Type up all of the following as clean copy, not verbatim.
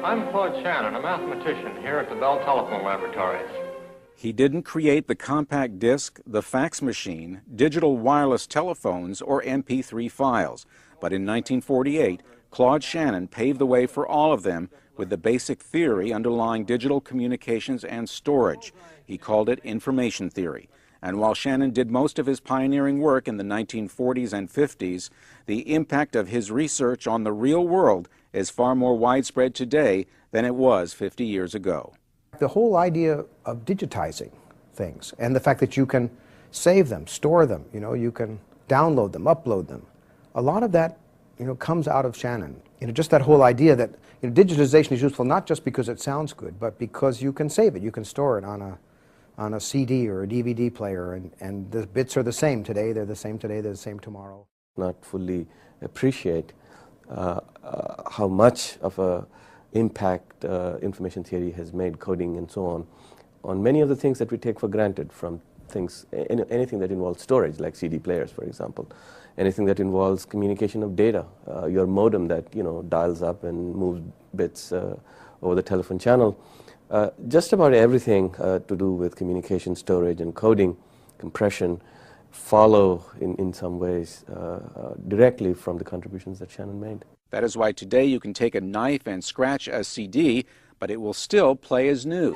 I'm Claude Shannon, a mathematician here at the Bell Telephone Laboratories. He didn't create the compact disc, the fax machine, digital wireless telephones, or MP3 files. But in 1948, Claude Shannon paved the way for all of them with the basic theory underlying digital communications and storage. He called it information theory. And while Shannon did most of his pioneering work in the 1940s and 50s, the impact of his research on the real world is far more widespread today than it was 50 years ago. The whole idea of digitizing things and the fact that you can save them, store them, you can download them, upload them, a lot of that, comes out of Shannon. Just that whole idea that digitization is useful not just because it sounds good, but because you can save it, you can store it on a CD or a DVD player, and the bits are the same today, they're the same today, they're the same tomorrow. Not fully appreciate how much of a impact information theory has made, coding and so on many of the things that we take for granted, from things, anything that involves storage, like CD players, for example, anything that involves communication of data, your modem that dials up and moves bits over the telephone channel, just about everything to do with communication, storage, and coding, compression, follow in some ways directly from the contributions that Shannon made. That is why today you can take a knife and scratch a CD, but it will still play as new,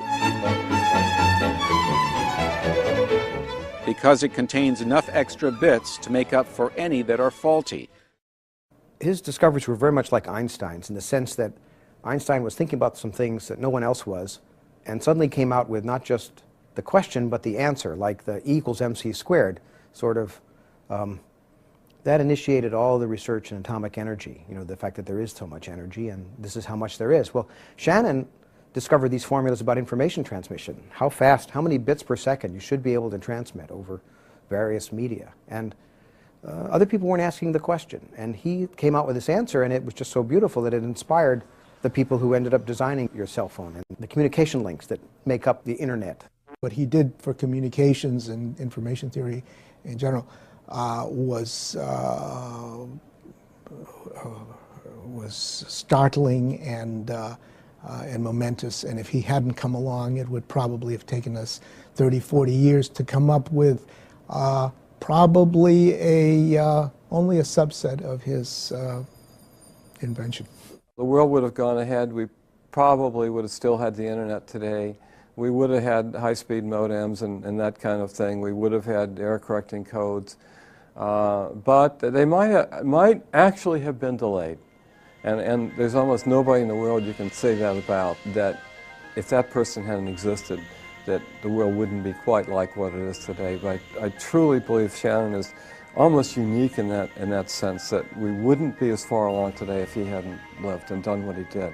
because it contains enough extra bits to make up for any that are faulty. His discoveries were very much like Einstein's, in the sense that Einstein was thinking about some things that no one else was, and suddenly came out with not just the question but the answer, like the E equals mc squared, sort of. That initiated all the research in atomic energy, the fact that there is so much energy and this is how much there is. Well, Shannon discovered these formulas about information transmission, how fast, how many bits per second you should be able to transmit over various media. And other people weren't asking the question, and he came out with this answer, and it was just so beautiful that it inspired the people who ended up designing your cell phone and the communication links that make up the internet. What he did for communications and information theory in general was startling and momentous, and if he hadn't come along, it would probably have taken us 30, 40 years to come up with probably only a subset of his invention. The world would have gone ahead. We probably would have still had the internet today. We would have had high-speed modems and that kind of thing. We would have had error-correcting codes. But they might actually have been delayed. And there's almost nobody in the world you can say that about, that if that person hadn't existed, that the world wouldn't be quite like what it is today. But I truly believe Shannon is almost unique in that sense, that we wouldn't be as far along today if he hadn't lived and done what he did.